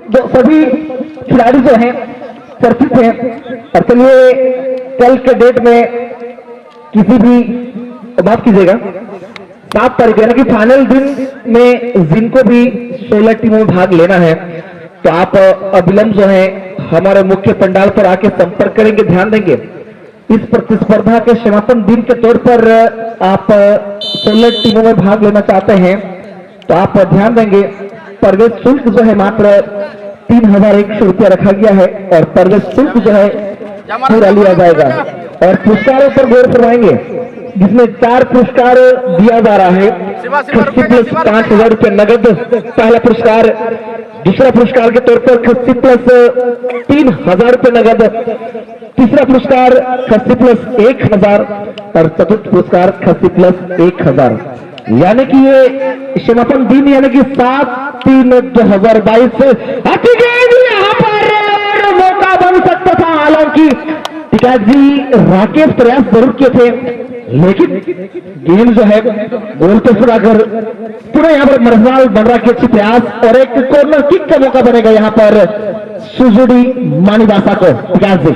जो सभी खिलाड़ी जो हैं चर्चित हैं। और चलिए कल के डेट में किसी भी, माफ कीजिएगा, 7 तारीख यानी कि फाइनल दिन में जिनको भी 16 टीमों में भाग लेना है तो आप अविलंब जो है हमारे मुख्य पंडाल पर आके संपर्क करेंगे, ध्यान देंगे। इस प्रतिस्पर्धा के समापन दिन के तौर पर आप 16 टीमों में भाग लेना चाहते हैं तो आप ध्यान देंगे। प्रवेश शुल्क जो है मात्र 3100 रुपया रखा गया है और प्रवेश शुल्क जो है पूरा लिया जाएगा। और पुरस्कारों पर गौर करवाएंगे जिसमें 4 पुरस्कार दिया जा रहा है। 5000 रुपये नगद पहला पुरस्कार, दूसरा पुरस्कार के तौर पर 3000 रुपये नगद, तीसरा पुरस्कार 1000 और चतुर्थ पुरस्कार 1000। यानी कि ये समापन दिन यानी कि 7/3/2022 यहाँ पर मौका बन सकता था। हालांकि टिकायत जी राकेश प्रयास जरूर किए थे लेकिन गेम जो है गोल पे सुराकर पुनः यहाँ पर मरहमाल बनरा के अच्छी प्रयास और एक कॉर्नर किक का मौका बनेगा यहाँ पर सुजुडी मानीबासा को। टिकायत जी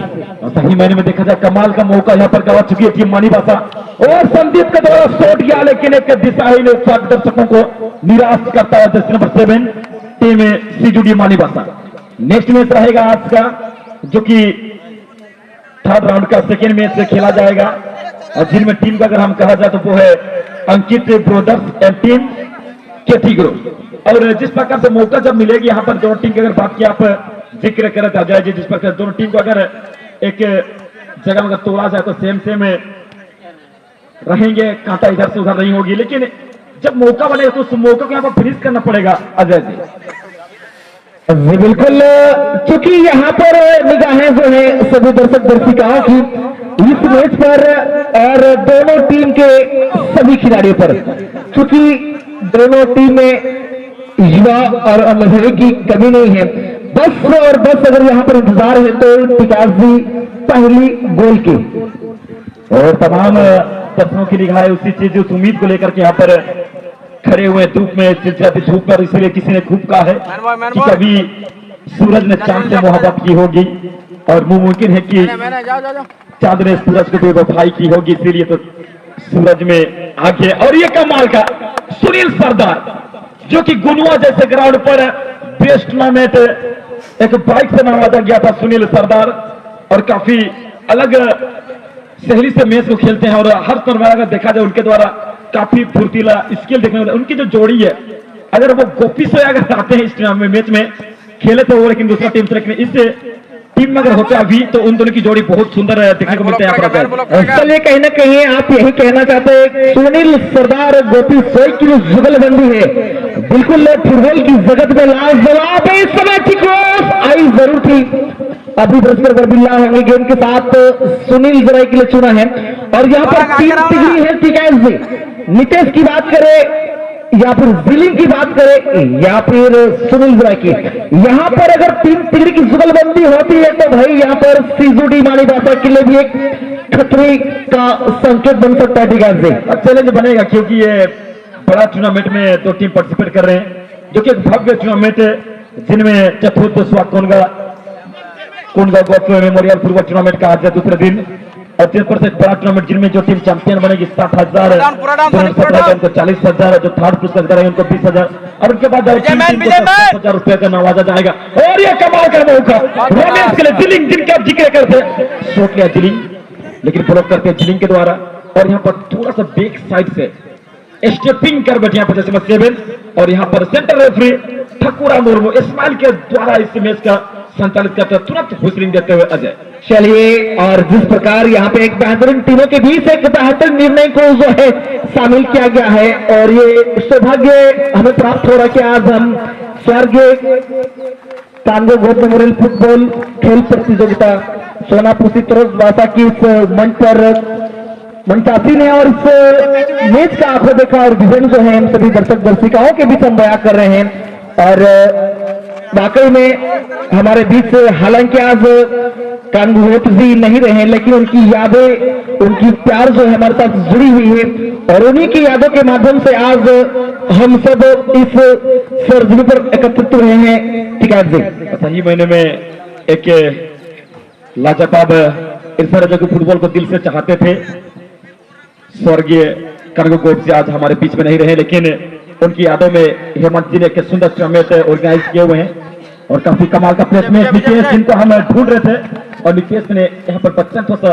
सही मैंने में देखा जाए कमाल का मौका यहाँ पर गवा चुकी है टीम मानीबासा और संदीप का द्वारा शॉट किया लेकिन एक दिशाहीन दर्शकों को निराश करता है। दर्शक नंबर 7 टीम सीजुडी मानीबासा। नेक्स्ट मैच रहेगा आज का जो कि 3rd राउंड का सेकेंड मैच से खेला जाएगा और जिनमें टीम का अगर हम कहा जाए तो वो है Ankit brothers and team KT group. और जिस प्रकार से मौका जब मिलेगी यहाँ पर दोनों टीम की अगर बात की आप जिक्र करत आ जाए जिस प्रकार दोनों टीम को अगर एक जगह अगर तोड़ा जाए तो सेम रहेंगे, कांटा इधर से उधर नहीं होगी। लेकिन जब मौका बनेगा तो उस मौका को यहाँ पर फिनिश करना पड़ेगा अजय जी। बिल्कुल, क्योंकि यहाँ पर निगाहें जो है सभी दर्शक दर्शिकाओं की इस मैच पर और दोनों टीम के सभी खिलाड़ियों पर, क्योंकि दोनों टीम में युवा और अनुभवी की कमी नहीं है। बस और बस अगर यहाँ पर इंतजार है तो टिकास जी पहली गोल की और तमाम दर्शकों की निगाहें उसी चीज उस उम्मीद को लेकर के यहाँ पर खड़े हुए धूप में धूप पर, इसलिए किसी ने खूब कहा है कि कभी सूरज ने चांद से मोहब्बत की होगी और मुमकिन है कि चांद ने सूरज को बेवफाई की होगी, इसीलिए तो सूरज में आगे। और ये कमाल का सुनील सरदार जो कि गुनुआ जैसे ग्राउंड पर बेस्ट टूर्नामेंट एक बाइक से नवाजा गया था सुनील सरदार और काफी अलग शैली से मैच को खेलते हैं और हर टूर्नामेंट अगर देखा जाए उनके द्वारा काफी फुर्तीला स्किल देखने को। उनकी जो जोड़ी है अगर वो गोपी से अगर आते हैं इस टूर्नामेंट मैच में खेले तो वो, लेकिन दूसरा टीम से, लेकिन इस टीम में अगर होते अभी तो उन दोनों की जोड़ी बहुत सुंदर देखने को मिलते हैं। चलिए कहीं ना कहीं आप यही कहना चाहते हैं सुनील सरदार और गोपी सोई की जुगलबंदी है बिल्कुल फुटबॉल की जगत में लाजवाब है। इस समय की क्रॉस आई जरूर थी, अभी बरसकर बिल्ला होंगे गेम के साथ सुनील जराई के लिए चुना है। और यहाँ पर 3 डिग्री है टिकायत जी, नितेश की बात करें या फिर जिलिंग की बात करें या फिर सुनील जराई की, यहाँ पर अगर 3 डिग्री की जुगलबंदी होती है तो भाई यहाँ पर सीजुडी मानीबासा के लिए भी एक खतरे का संकेत बन सकता है। टिकायत जी चैलेंज बनेगा क्योंकि ये बड़ा टूर्नामेंट में 2 टीम पार्टिसिपेट कर रहे हैं जो कि एक भव्य टूर्नामेंट है जिनमें चतुर्थ कोनगा गोल्फ मेमोरियल फुटबॉल टूर्नामेंट का आज है दूसरे दिन और 3 बड़ा टूर्नामेंट जिनमें जो टीम चैंपियन बनेगी 60,000 उनको 40,000 जो 3rd पुरस्कार उनको 20,000 और उनके बाद 10,000 रुपए का नवाजा जाएगा। और ये कमाल का मौका रोमेश के लिए जिलिंग जिनका जिक्र करते शॉट लिया जिलिंग लेकिन ब्लॉक करते जिलिंग के द्वारा। और यहाँ पर थोड़ा सा बैक साइड से स्टेपिंग कर बैठे यहाँ पर जैसे 7 और यहाँ पर सेंटर रेफरी ठकुरा मुर्मू इस्माइल के द्वारा इस मैच का संचालित करते हुए तुरंत हुसलिंग देते हुए अजय। चलिए, और जिस प्रकार यहाँ पे एक बेहतरीन टीमों के बीच एक बेहतरीन निर्णय को जो है शामिल किया गया है और ये सौभाग्य हमें प्राप्त हो रहा है कि आज हम स्वर्गीय कांगो गोल्फ मेमोरियल फुटबॉल खेल प्रतियोगिता सोनापुर तरफवासा की इस मंच पर मंचासीन है और इस मैच का आंखों देखा और विजन जो है हम सभी दर्शक दर्शिकाओं के बीच हम बयां कर रहे हैं। और वाकई में हमारे बीच हालांकि आज का अनुभव भी नहीं रहे, लेकिन उनकी यादें, उनकी प्यार जो है हमारे साथ जुड़ी हुई है, और उन्हीं की यादों के माध्यम से आज हम सब इस सरजमी पर एकत्रित हुए हैं। ठीक है जी, सही महीने में एक लाजवाब इरफान रजा को फुटबॉल को दिल से चाहते थे। स्वर्गीय कार्गो कोच से आज हमारे बीच में नहीं रहे, लेकिन उनकी यादों में हेमंत जी ने एक सुंदर टूर्नामेंट ऑर्गेनाइज किए हुए हैं और काफी कमाल का प्लेसमेंट निकेश जिनको हम ढूंढ रहे थे, और निकेश ने यहाँ पर 55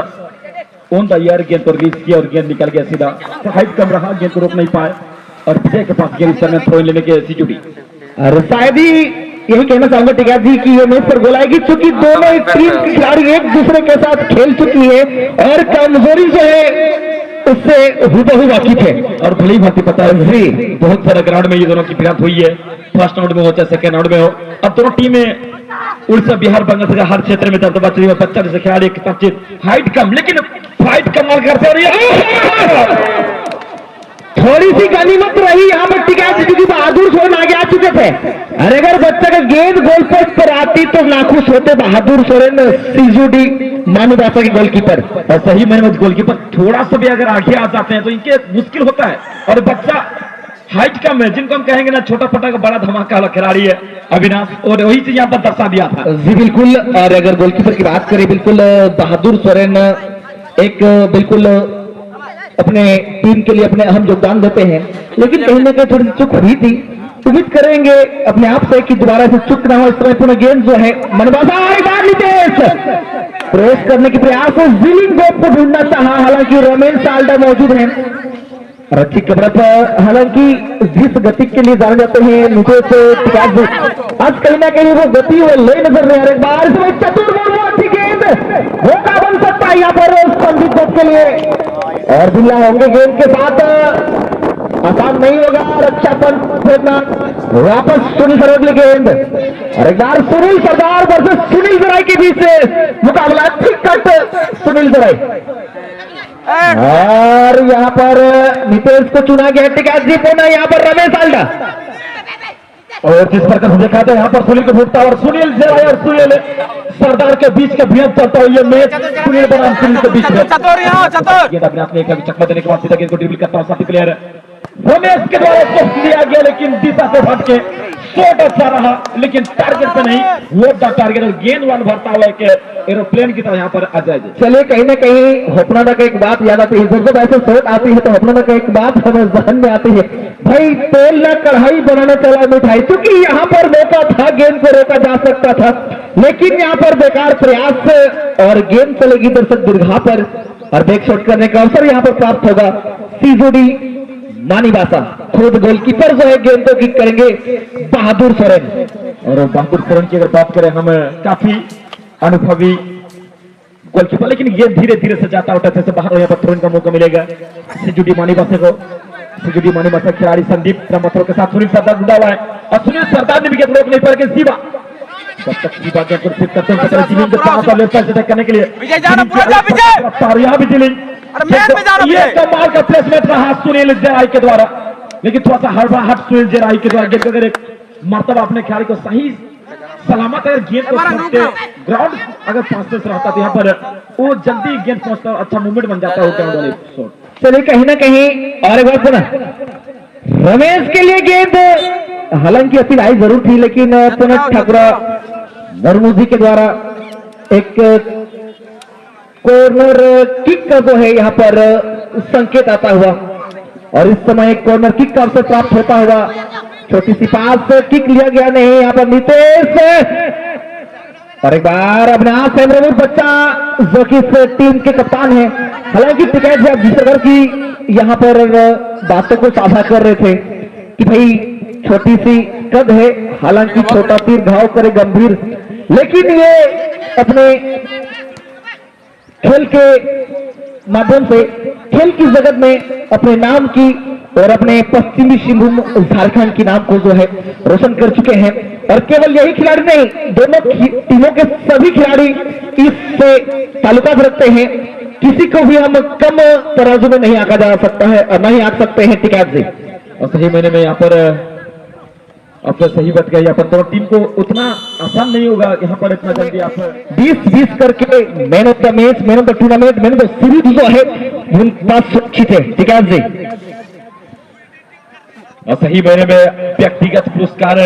ऑन द ईयर गेंद को रिलीज किया और गेंद निकल गया सीधा, तो हाइट कम रहा, गेंद को रोक नहीं पाए और विजय के पास गेंद इस थ्रो लेने के सीक्यूटी। और शायद ही यही कहना चाहूंगा टिकैत जी की ये मैच पर गोल आएगी, क्योंकि दोनों टीम के खिलाड़ी एक दूसरे के साथ खेल चुकी है और कमजोरी जो है उससे हुबहू वाकिफ है और भली भांति पता है जी। बहुत सारे ग्राउंड में ये दोनों की भिड़ंत हुई है, फर्स्ट राउंड में हो चाहे सेकेंड राउंड में हो। अब दोनों टीमें उड़ीसा, बिहार, बंगाल से हर क्षेत्र में दबदबा चली है। बच्चा जैसे खिलाड़ी हाइट कम लेकिन फाइट कमाल करते और थोड़ी सी गनीमत रही यहाँ पर टिकैत, क्योंकि बहादुर सोरेन आगे आ चुके थे, और अगर बच्चा का गेंद गोल पोस्ट पर आती तो नाखुश होते बहादुर सोरेन, सीजूडी मानुबासा के गोलकीपर। और सही मैंने गोलकीपर थोड़ा सा भी अगर आगे आ जाते हैं तो इनके मुश्किल होता है, और बच्चा हाइट कम है, जिनको हम कहेंगे ना छोटा फटा का बड़ा धमाका वाला खिलाड़ी है अविनाश, और वही चीज यहाँ पर दर्शा दिया था जी। बिल्कुल, और अगर गोलकीपर की बात करें, बिल्कुल बहादुर सोरेन एक बिल्कुल अपने टीम के लिए अपने अहम योगदान देते हैं, लेकिन कहीं ना कहीं थोड़ी सी चूक हुई थी। उम्मीद करेंगे अपने आप से कि दोबारा से चूक ना हो। इस तरह पूरा गेंद जो है मनबासा प्रवेश करने के प्रयास में जिलिंग गोप को ढूंढना चाहा, हालांकि रोमेन साल्डा मौजूद है और अच्छी कबरत पर, हालांकि जिस गति के लिए जाने जाते हैं नितेश, आज कहीं ना कहीं वो गति वो ले नजर नहीं आ रही। एक बार इसमें चतुर्थ अच्छी गेंद मौका बन सकता है यहाँ पर संदीप गोप के लिए, और बिल्ला होंगे गेंद के साथ, आसान नहीं होगा रक्षा फेंकना। वापस सुनील सरोगले गेंद, और एक बार सुनील सरदार वर्सेस सुनील जराई के बीच मुकाबला, अच्छी कट सुनील जराई, और यहाँ पर नितेश को चुना गया टिकैत जी पुनः यहाँ पर रमेश आल्डा, और जिस प्रकार से देखा था यहाँ पर सुनील को ढूंढता और सुनील जराई और सुनील सरदार के बीच का भिड़ंत चलता हुआ ये मैच सुनील बनाम सुनील के बीच में अपने आप में चकमा देने के बाद सीधा गेंद को ड्रिबल करता हुआ साथी प्लेयर रमेश के द्वारा पोस्ट लिया गया, लेकिन दिशा से भटके शॉट अच्छा रहा, लेकिन टारगेट पे नहीं, वो टारगेट और गेंद वाल भरता हुआ एक एरोप्लेन की तरह यहाँ पर आ जाए। चलिए, कहीं ना कहीं होपनादा का एक बात याद आती है, जब ऐसे शॉट आती है तो होपनादा का एक बात हमें जहन में आती है, भाई तेल ना कढ़ाई बनाने चला मिठाई, क्योंकि यहाँ पर मौका था, गेंद को रोका जा सकता था, लेकिन यहाँ पर बेकार प्रयास और गेंद चलेगी दर्शक दीर्घा पर, और बैक शॉट करने का अवसर यहाँ पर प्राप्त होगा। सीजोडी मानीबासा खुद गोलकीपर जो है गेंद को किक करेंगे बहादुर सोरेन, और बहादुर सोरेन की अगर बात करें हम, काफी अनुभवी गोलकीपर, लेकिन ये धीरे धीरे से जाता उठा से बाहर यहाँ पर थ्रोइन का मौका मिलेगा सीजूडी मानीबासा को। सीजूडी मानीबासा खिलाड़ी संदीप ब्रह्मत्रो के साथ सुनील सरदार जुड़ा हुआ है, और सुनील सरदार ने भी गेंद रोक नहीं पाया कि सीबा सीबा के कुर्सी करते हैं करने के लिए यहाँ भी जिलिंग, ये कमाल का प्लेसमेंट रहा सुनील जराई के द्वारा, लेकिन थोड़ा सा हड़बड़ाहट सुनील जराई के द्वारा गेंद अगर एक मर्तबा अपने खिलाड़ी को सही सलामत अगर गेंद को ग्राउंड अगर पास रहता तो यहाँ पर वो जल्दी गेंद पहुंचता, अच्छा मूवमेंट बन जाता है ग्राउंड वाले शॉट। चलिए, कहीं ना कहीं और एक बार पुनः रमेश के लिए गेंद, हालांकि अपनी आई जरूर थी, लेकिन पुनः ठाकुरा नरमुजी के द्वारा एक कॉर्नर किक का जो है यहाँ पर संकेत आता हुआ, और इस समय एक कॉर्नर किक का अवसर प्राप्त होता हुआ, छोटी सी पास किक लिया गया नहीं यहाँ पर नितेश, और एक बार अविनाश चंद्रमूर बच्चा जो कि इस टीम के कप्तान है, हालांकि टिकैत जी आप जिस की यहाँ पर बातों को साझा कर रहे थे कि भाई छोटी सी कद है, हालांकि छोटा तीर घाव करे गंभीर, लेकिन ये अपने खेल के माध्यम से खेल की जगत में अपने नाम की और अपने पश्चिमी सिंहभूम झारखंड की नाम को जो है रोशन कर चुके हैं, और केवल यही खिलाड़ी नहीं, दोनों टीमों के सभी खिलाड़ी इससे ताल्लुकात रखते हैं, किसी को भी हम कम तराजू में नहीं आंका जा सकता है और नहीं आंक सकते हैं टिकैत जी। और सही महीने में यहाँ पर अब तो सही बात कही, यहाँ पर दोनों टीम को उतना आसान नहीं होगा यहाँ पर इतना जल्दी आप 20-20 करके man of the match, man of the tournament, man of the series जो है उनके पास सुरक्षित है। ठीक है जी, और सही महीने में व्यक्तिगत पुरस्कार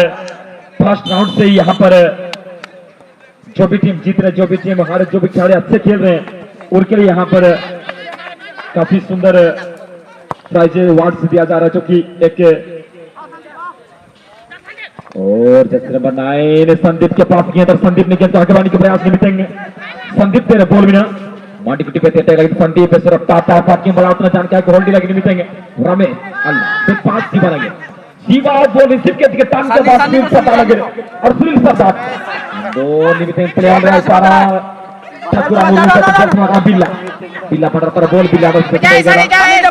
फर्स्ट राउंड से ही यहाँ पर जो भी टीम जीत रहे, जो भी टीम हारे, जो भी खिलाड़ी अच्छे खेल रहे हैं उनके लिए यहाँ पर काफी सुंदर प्राइज अवार्ड दिया जा रहा है, जो कि एक और जैसे नंबर 9 संदीप के पास गेंद और संदीप ने गेंद को आगे बढ़ाने के प्रयास नहीं मिटेंगे। संदीप तेरे बॉल बिना माटी कुटी पे तेरे लगे संदीप पे सिर्फ टाटा फाटकी बड़ा उतना जानकारी को होल्डी लगे नहीं मिटेंगे। रमेश बिग पास की बनेंगे, सीवा बॉल रिसीव के टांग के बाद सुनील सत्ता लगे और सुनील सत्ता दो निमिटेंगे प्लेयर रहा सारा ठाकुर मूवी से जस्मा का बिल्ला बिल्ला पड़ रहा बॉल बिल्ला बस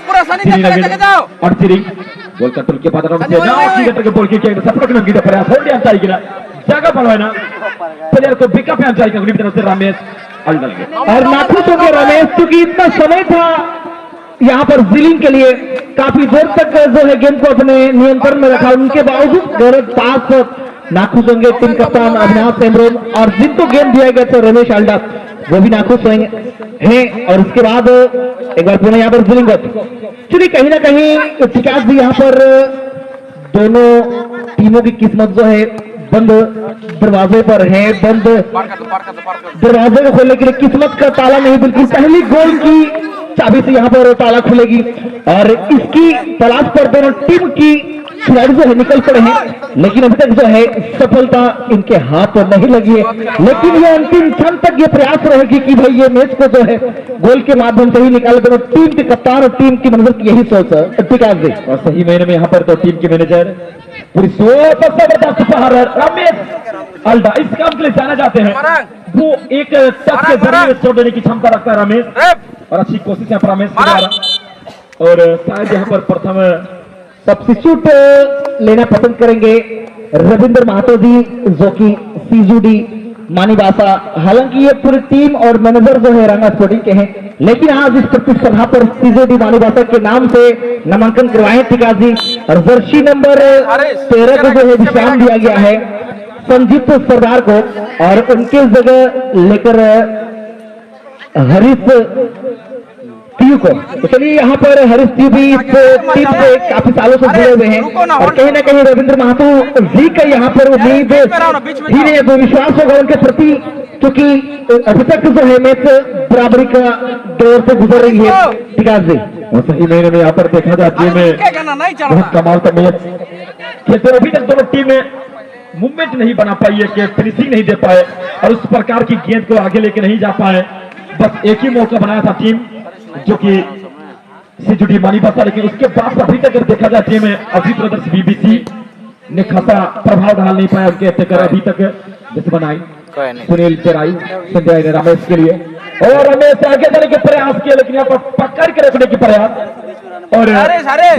पूरा सनी और सिरी बॉल कंट्रोल के बाद रम से नाउ की गटर के बॉल के सपोर्ट करने की प्रयास होल्डी अंतर की ना जगह पर है ना प्लेयर को पिकअप में चाहिए अपनी तरफ से रमेश और नाखुश हो गए रमेश, क्योंकि इतना समय था यहाँ पर जिलिंग के लिए, काफी देर तक जो है गेंद को अपने नियंत्रण में रखा, उनके बावजूद गलत पास नाखुश होंगे टीम कप्तान अविनाश हेम्ब्रोम, और जिनको गेंद दिया गया था रमेश आल्डा वो भी नाखुश हैं। और उसके बाद एक बार पुनः यहाँ पर जिलिंग चलिए कहीं ना कहीं विकास भी यहाँ पर दोनों टीमों की किस्मत जो है बंद दरवाजे पर है, बंद दरवाजे को खोलने के लिए किस्मत का ताला नहीं, बिल्कुल पहली गोल की चाबी से यहाँ पर ताला खुलेगी और इसकी तलाश पर दोनों टीम की खिलाड़ी जो है निकल पड़े हैं, लेकिन अभी तक जो है सफलता इनके हाथ में नहीं लगी है। लेकिन ये अंतिम क्षण तक ये प्रयास रहेगी कि भाई ये मैच को जो है गोल के माध्यम से ही निकाले। दोनों टीम के कप्तान और टीम की मैनेजर की यही सोच है। और सही महीने में यहाँ पर तो टीम के मैनेजर पूरी जबरदस्त पहाड़ रमेश अल्डा इस काम के लिए जाना जाते हैं, वो एक टच के जरिए छोड़ देने की क्षमता रखता है रमेश, और अच्छी कोशिश है रमेश और शायद यहाँ पर प्रथम सब्स्टिट्यूट लेना पसंद करेंगे रविंद्र महतो जी, जो कि सीजूडी मानीबासा। हालांकि ये पूरी टीम और मैनेजर जो है रंगा स्पोर्टिंग के हैं, लेकिन आज इस प्रतिस्पर्धा पर सीजूडी मानीबासा के नाम से नामांकन करवाए टिका जी, और जर्सी नंबर 13 को जो है विश्राम दिया गया है संजीत सरदार को, और उनके जगह लेकर हरीश टीयू को। तो चलिए यहाँ पर हरीश टीयू भी इस टीम से काफी सालों से जुड़े हुए हैं, और कहीं ना कहीं रविंद्र महतो जी का यहाँ पर उम्मीद धीरे जो विश्वास होगा उनके प्रति, क्योंकि अभी तक जो है मैच बराबरी का दौर से गुजर रही है विकास जी। और सही महीने में यहाँ पर देखा जाती है बहुत कमाल का मैच खेलते, अभी तक दोनों टीमें मूवमेंट नहीं बना पाई है, कि फिनिशिंग नहीं दे पाए और उस प्रकार की गेंद को आगे लेके नहीं जा पाए। बस एक ही मौका बनाया था टीम जो कि सीजूडी मानीबासा, लेकिन उसके बाद अभी तक देखा जाए टीम अभी ब्रदर्स बीबीसी ने खासा प्रभाव डाल नहीं पाया उनके अटैकर अभी तक, जैसे बनाई सुनील चेराई संजय ने रमेश के लिए, और रमेश आगे जाने के प्रयास किए, लेकिन यहाँ पर पकड़ के रखने के प्रयास और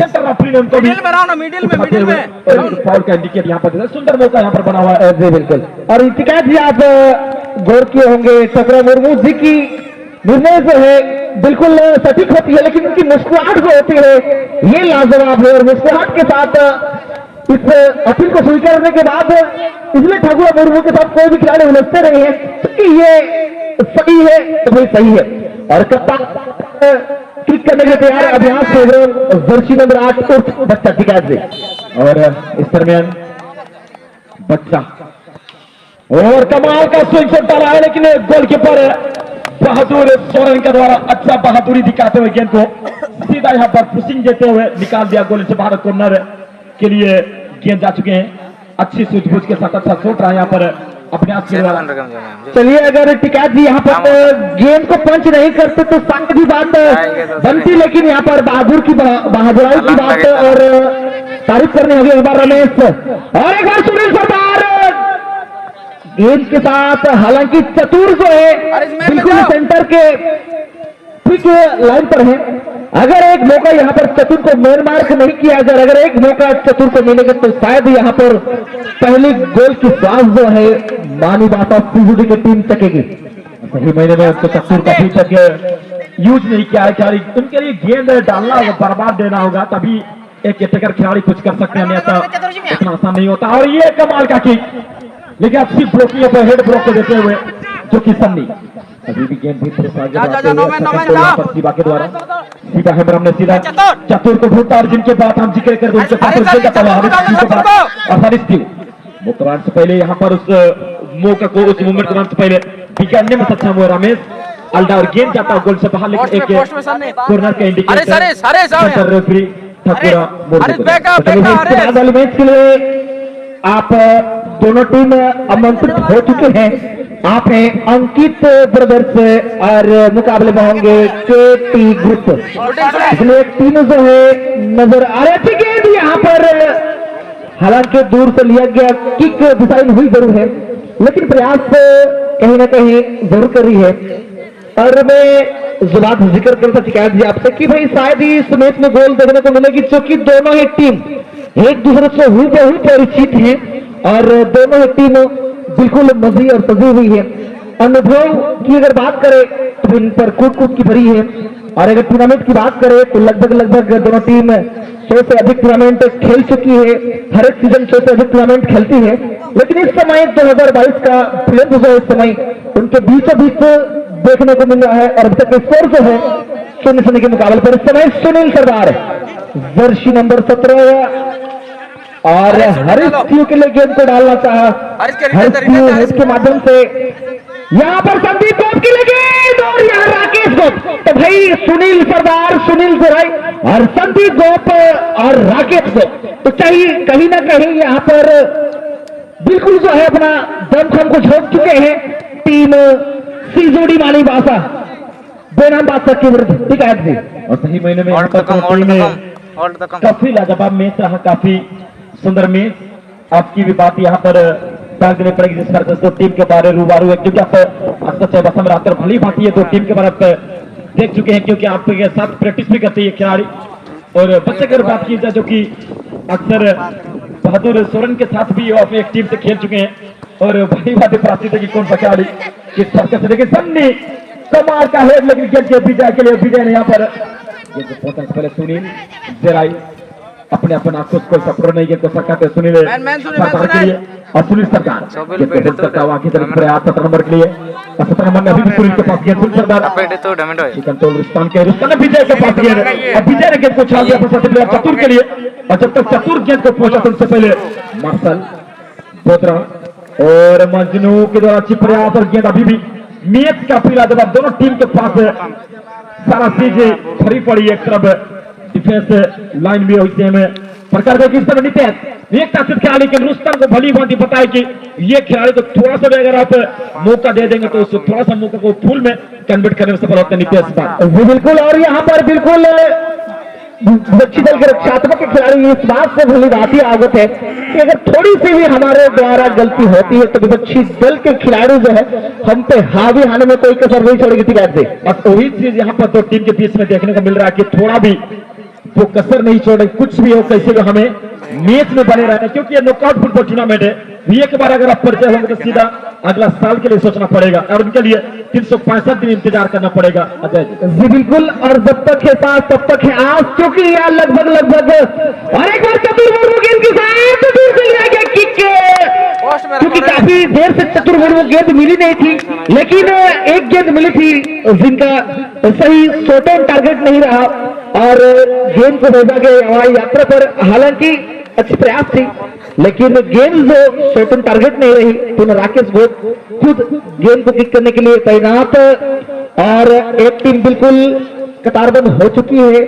सेंटर ने उनको भी फाउल का इंडिकेट यहाँ पर सुंदर मौका यहाँ पर बना हुआ है। जी बिल्कुल, और इतिकाद जी आप गौर किए होंगे चक्रा मुर्मू जी की निर्णय जो है बिल्कुल सटीक होती है, लेकिन उनकी मुस्कुराहट जो होती है ये लाजवाब है, और मुस्कुराहट के साथ इस अपील को स्वीकार करने के बाद इसलिए ठाकुर मुर्मू के साथ कोई भी खिलाड़ी उलझते नहीं है, क्योंकि ये सही है तो भाई सही है। और कप्तान क्लिक करने के तैयार अभ्यास से जर्सी नंबर 8 बच्चा टिकायत से, और इस दरमियान बच्चा और कमाल का स्विंग शॉट डाला है, लेकिन गोलकीपर बहादुर सोरेन के द्वारा अच्छा बहादुरी दिखाते हुए गेंद को सीधा यहाँ पर पुशिंग देते हुए निकाल दिया गोल से बाहर। कॉर्नर के लिए गेंद जा चुके हैं, अच्छी सूझबूझ के साथ अच्छा शॉट रहा यहाँ पर अपने आप के। चलिए अगर टिकायत जी यहाँ पर गेंद को पंच नहीं करते तो शायद ही बात बनती, लेकिन यहाँ पर बहादुर की बहादुराई की बात और तारीफ करनी होगी। एक बार रमेश और एक बार सुनील सरदार गेंद के साथ, हालांकि चतुर जो है बिल्कुल सेंटर के ठीक लाइन पर है। अगर एक मौका यहाँ पर चतुर को मेन मार्क नहीं किया जाए, अगर एक मौका चतुर को मिलेगा तो शायद यहाँ पर पहली गोल की श्वास जो है मानीबासा सीजूडी की टीम तकेगी। सही महीने में उसको चतुर का तक यूज नहीं किया है, उनके लिए गेंद डालना होगा, बर्बाद देना होगा, तभी एक एटेकर खिलाड़ी कुछ कर सकते हैं, अन्यथा इतना आसान नहीं होता। और ये कमाल का किक, लेकिन अच्छी ब्लॉकिंग पर हेड ब्लॉक को देते हुए जो कि सन्नी अभी भी गेंद भी शिवा के द्वारा सीधा है हमने सीधा चतुर को ढूंढता और जिनके बात हम जिक्र कर दो मुक्तरान से पहले यहाँ पर उस मौका को उस मूवमेंट से पहले बिगाड़ने में सक्षम हुआ रमेश अल्डा और गेंद जाता है गोल से बाहर, लेकिन एक कॉर्नर का इंडिकेटर रेफरी वाले मैच के लिए आप दोनों टीम आमंत्रित हो चुके हैं। आप हैं अंकित ब्रदर्स और मुकाबले में होंगे केटी ग्रुप। इसलिए टीम जो है नजर आ रही थी गेंद यहाँ पर हालांकि दूर से लिया गया, किक डिजाइन हुई जरूर है लेकिन प्रयास कहीं ना कहीं जरूर कर रही है। और मैं जुबान जिक्र करता शिकायत जी आपसे कि भाई शायद ही इस मैच में गोल देखने को मिलेगी, क्योंकि दोनों ही टीम एक दूसरे से हूबहू परिचित हैं और दोनों ही टीम बिल्कुल मजी और सजी हुई है। अनुभव की अगर बात करें तो इन पर कूद कूद की भरी है, और अगर टूर्नामेंट की बात करें तो लगभग दोनों टीम 100 से अधिक टूर्नामेंट खेल चुकी है। हर एक सीजन 100 से अधिक टूर्नामेंट खेलती है, लेकिन इस समय 2022 का फिल्म जो इस समय उनके बीचों बीच देखने को मिल रहा है। और अब तक स्कोर जो है 0-0 के मुकाबले पर इस समय सुनील सरदार जर्सी नंबर 17 और हरीश सिंह के लिए गेंद को डालना चाहा, हरीश सिंह के माध्यम से यहाँ पर संदीप गोप की लिए गेंद और यहाँ राकेश गोप। तो भाई सुनील सरदार, सुनील गुराई और संदीप गोप और राकेश गोप तो चाहिए कहीं ना कहीं यहाँ पर बिल्कुल जो है अपना दमखम को झोंक चुके हैं। टीम सीजोड़ी माली बासा बेनाम बादशाह के विरुद्ध ठीक है जी। और सही महीने में काफी लाजवाब मैच रहा, काफी सुंदर मैच। आपकी भी बात यहाँ पर टांग देनी पड़ेगी जिस तरह से दो टीम के बारे रूबारू है, क्योंकि आप अक्सर बसम रात भली बात ये दो टीम के बारे आप देख चुके हैं, क्योंकि आपके साथ प्रैक्टिस भी करते हैं खिलाड़ी। और बच्चे की बात की जाए जो कि अक्सर बहादुर सोरेन के साथ भी आप एक टीम से खेल चुके हैं, और भली बात प्राप्त है कि कौन सा खिलाड़ी किस तरह से। लेकिन सबने कमाल का है, लेकिन गेंद के विजय के लिए विजय ने यहाँ पर पहले सुनील जराई अपने आंखों को सपोर्ट नहीं गेंद को सरकाते सुनील सरकार के लिए, और सुनील सरकार आगे तरफ प्रयास 17 नंबर के लिए, 17 नंबर में अभी भी सुनील के पास गेंद, सुनील सरदार कंट्रोल रुस्तान के विजय के पास गेंद, और विजय ने गेंद को छाल दिया चतुर के लिए। और जब तक चतुर गेंद को पहुंचा तो उनसे पहले मार्शल बोतरा और मजनू के द्वारा अच्छी प्रयास और गेंद अभी भी मैच काफी लाजवाब, दोनों टीम के पास सारा चीज भरी पड़ी। एक तरफ डिफेंस लाइन भी होती है प्रकार का किस तरह नितेश एक ताकत खिलाड़ी के रुस्तम को भली भांति बताया कि ये खिलाड़ी को थोड़ा सा भी अगर आप मौका दे देंगे तो उसको थोड़ा सा मौका को फुल में कन्वर्ट करने में सफल होते हैं नितेश बात बिल्कुल। और यहाँ पर बिल्कुल विपक्षी दल के रक्षात्मक खिलाड़ी इस बात से भली भांति आगत है कि अगर थोड़ी सी भी हमारे द्वारा गलती होती है तो विपक्षी दल के खिलाड़ी जो है हम पे हावी आने में कोई कसर नहीं छोड़ेगी थी बैठ से। और वही चीज यहाँ पर दो टीम के बीच में देखने को मिल रहा है कि थोड़ा भी वो कसर नहीं छोड़े, कुछ भी हो कैसे भी हमें मैच में बने रहना, क्योंकि ये नॉकआउट फुटबॉल टूर्नामेंट है। एक बार अगर आप परिचय होंगे तो सीधा अगला साल के लिए सोचना पड़ेगा, और उनके लिए 365 दिन इंतजार करना पड़ेगा। अजय जी बिल्कुल, और जब तक है पास तब तक है आज, क्योंकि यार लगभग और एक बार चतुर गेंद के साथ दूर से लिया गया किक, क्योंकि काफी देर से चतुर गेंद मिली नहीं थी, लेकिन एक गेंद मिली थी जिनका सही शॉट ऑन टारगेट नहीं रहा और गेंद को भेजा गया हवाई यात्रा पर। हालांकि अच्छी प्रयास थी लेकिन गेंद जो शॉट ऑन टारगेट नहीं रही, तो राकेश गोप खुद गेंद को किक करने के लिए तैनात, और एक टीम बिल्कुल कतारबंद हो चुकी है।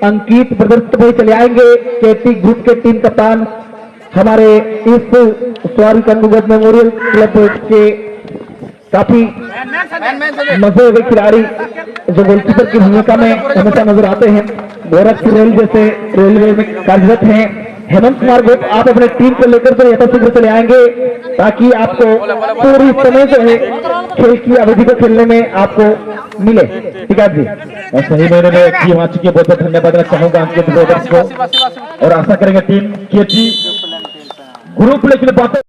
अंकित प्रदर्शित भाई चले आएंगे, केटी ग्रुप के टीम कप्तान हमारे इस स्वारी कंगुगत मेमोरियल क्लब के काफी मजे हुए खिलाड़ी जो गोलकीपर की भूमिका में हमेशा नजर आते हैं, गोरखपुर रेल जैसे रेलवे में कार्यरत हैं। हेमंत कुमार गोप आप अपने टीम को लेकर तो यथाशीघ्र चले आएंगे ताकि आपको पूरी समय जो है खेल की अवधि को खेलने में आपको मिले। ठीक है जी, और सही मेरे में टीम आ चुकी है, बहुत बहुत धन्यवाद देना चाहूंगा अंकित ब्रदर्स को, और आशा करेंगे टीम की ग्रुप लेकिन बात